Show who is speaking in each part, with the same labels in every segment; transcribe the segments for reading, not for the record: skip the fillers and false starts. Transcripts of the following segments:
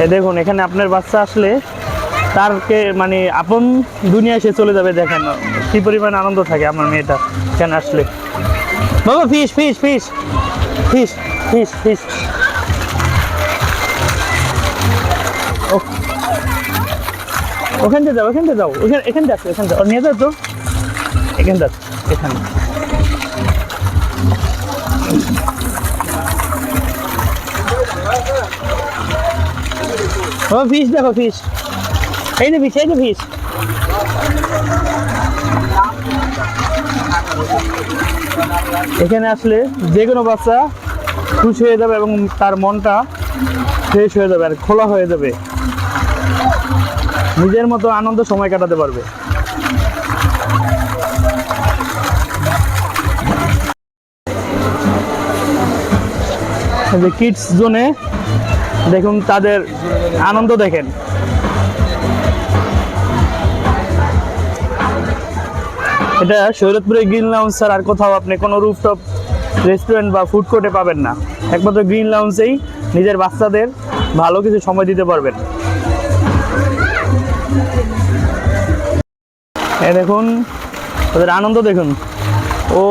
Speaker 1: এই দেখুন এখানে আপনার বাচ্চা আসলে তারকে মানে আপন দুনিয়ায় সে চলে যাবে। দেখেন কি পরিমাণ আনন্দ থাকে আমার মেয়েটা এখানে আসলে। বাবা fish fish fish fish fish fish. ওখানটা যাও ওখানটা যাও এখানে যাচ্ছে এখানে যাও নিয়ে যাও তো এখানে যাচ্ছে এখানে। ও ফিশ দেখো ফিশ এই যে ফিশ এই যে ফিশ। এখানে আসলে যে কোনো বাচ্চা খুশি হয়ে যাবে এবং তার মনটা ফ্রেশ হয়ে যাবে আর খোলা হয়ে যাবে, নিজের মতো আনন্দ সময় কাটাতে পারবে। যে কিডস জোনে দেখুন তাদের আনন্দ দেখেন। এটা শরীয়তপুরে গ্রিন লাউঞ্জ স্যার আর কোথাও আপনি কোনো রুফটপ রেস্টুরেন্ট বা ফুড কোর্টে পাবেন না, একমাত্র গ্রিন লাউঞ্জেই নিজের বাচ্চাদের ভালো কিছু সময় দিতে পারবেন। দেখুন ওদের আনন্দ দেখুন। ও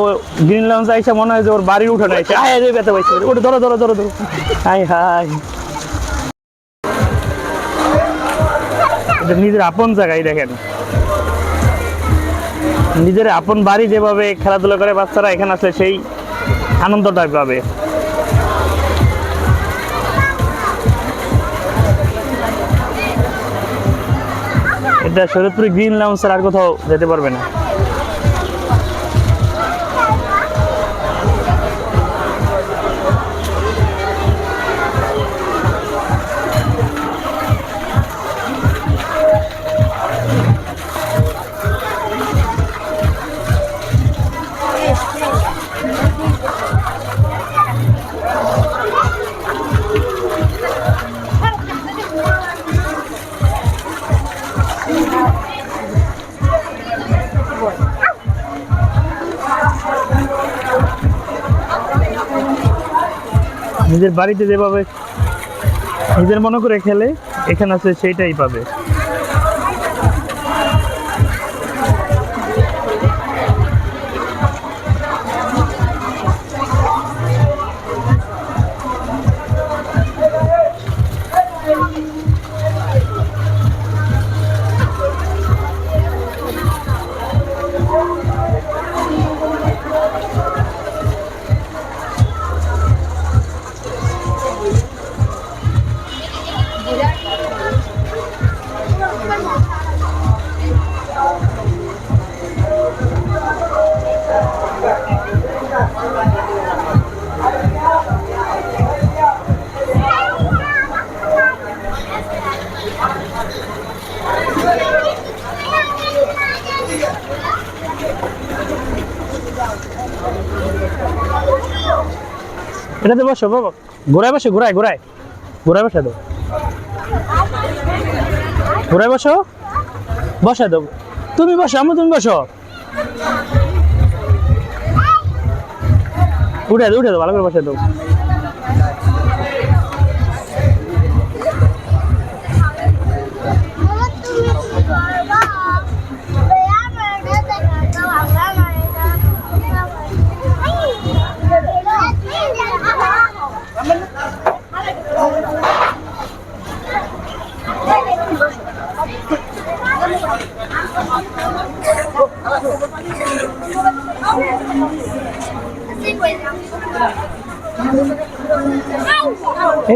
Speaker 1: গ্রিন লাউঞ্জ আইসা মনে হয় যে ওর বাড়ির উঠানে আইসা আয় রে ব্যথা পাইছে ওটা ধরো ধরো ধরো ধরো হাই হাই। এটা নিজের আপন জায়গায় দেখেন, নিজের আপন বাড়ি যেভাবে খেলাধুলা করে বাচ্চারা এখানে আসলে সেই আনন্দটা পাবে। এটা শরীয়তপুরে গ্রিন লাউঞ্জ আর কোথাও যেতে পারবে না। নিজের বাড়িতে যেভাবে নিজের মনে করে খেলে এখানে আছে সেইটাই পাবে। এটাতে বসো বাবা, ঘোড়ায় বসে ঘোড়ায় ঘোড়ায় ঘোড়ায় বসে দাও, ঘোড়ায় বসো বসে দাও। তুমি বসো আমি তুমি বসো, উঠে দাও উঠে দাও ভালো করে বসে দাও।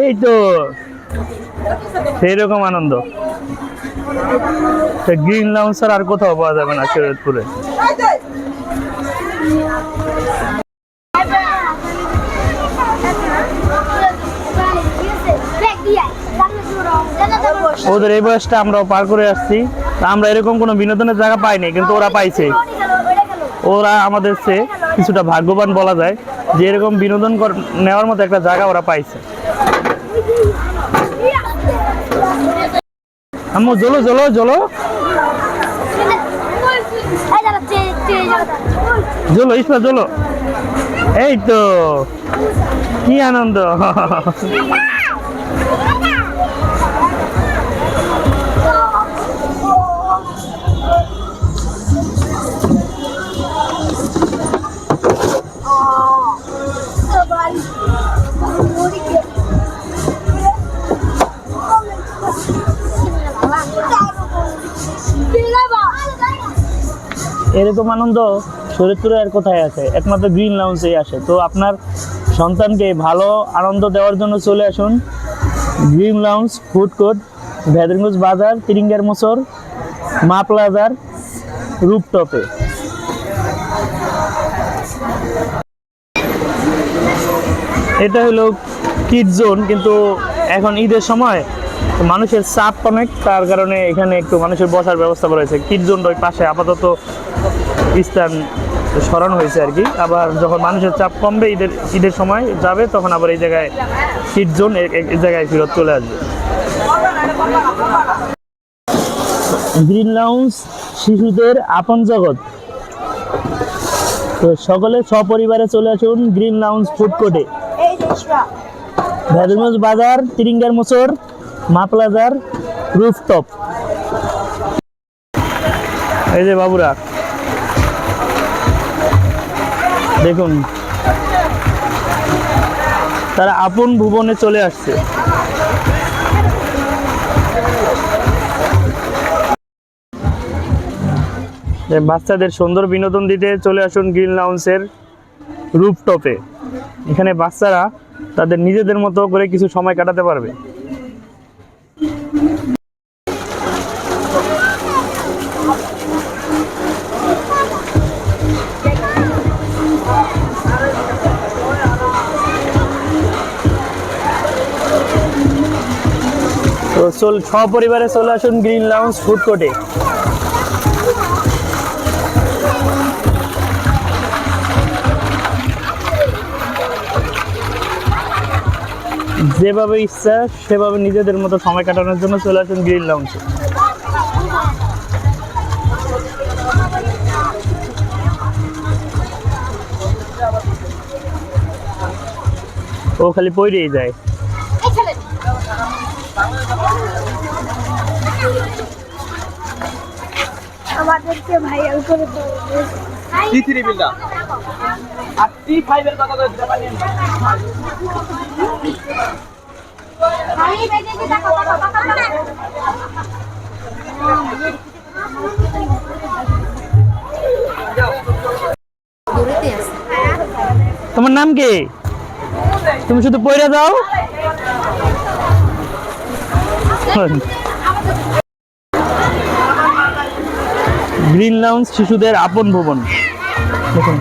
Speaker 1: এই তো সেইরকম আনন্দ গ্রিন লাউঞ্জ আর কোথাও পাওয়া যাবে না শরীয়তপুরে। ওদের এই বয়সটা আমরাও পার করে আসছি, আমরা এরকম কোনো বিনোদনের জায়গা পাইনি, কিন্তু ওরা পাইছে। ওরা আমাদের চেয়ে কিছুটা ভাগ্যবান বলা যায় যে এরকম বিনোদন নেওয়ার মতো একটা জায়গা ওরা পাইছে। আম্মু জলো জলো জলো জলো ইসরা জলো, এই তো কি আনন্দ। এরকম আনন্দ শরীয়তপুরে আর কোথায় আছে? একমাত্র গ্রিন লাউঞ্জেই আসে। তো আপনার সন্তানকে ভালো আনন্দ দেওয়ার জন্য চলে আসুন green lounge food court, Bhedarganj বাজার, তিরিঙ্গার মোচর, মা প্লাজার রুপটপে। এটা হলো কিড জোন, কিন্তু এখন ঈদের সময় মানুষের চাপ অনেক, তার কারণে এখানে একটু মানুষের বসার ব্যবস্থা করা হয়েছে। কিড জোন ওই পাশে আপাতত স্থান সরানো হয়েছে আর কি। আবার যখন মানুষের চাপ কমবে ঈদের সময় যাবে, তখন আবার এই জায়গায় কিড জোন এই জায়গায় ফেরত চলে আসবে। গ্রিন লাউঞ্জ শিশুদের আপন জগৎ। তো সকলে সপরিবারে চলে আসুন গ্রিন লাউঞ্জ ফুড কোর্টে, ভেদরগঞ্জ বাজার, তিরিঙ্গার মোচর, মা প্লাজার রুফটপ। এই যে বাবুরা দেখুন, তারা আপন ভুবনে চলে আসছে। বাচ্চাদের সুন্দর বিনোদন দিতে চলে আসুন গ্রিন লাউঞ্জের রুফটপে। এখানে বাচ্চারা তাদের নিজেদের মতো করে কিছু সময় কাটাতে পারবে। তো সপরিবারে চলে আসুন গ্রিন লাউঞ্জ ফুড কোর্টে। যেভাবে ইচ্ছা সেভাবে নিজেদের মতো সময় কাটানোর জন্য চলে আসুন গ্রিন লাউঞ্জে। ও খালি পইরেই যায়।
Speaker 2: আমাদেরকে ভাইরাল করে
Speaker 3: টি3 বিলটা আর টি5 এর কথা তো দিতে পারেন।
Speaker 2: ভাই বেজে কি টাকা
Speaker 1: তোমার নাম কি? তুমি শুধু পয়রা যাও। গ্রিন লাউঞ্জ শিশুদের আপন ভুবন। দেখুন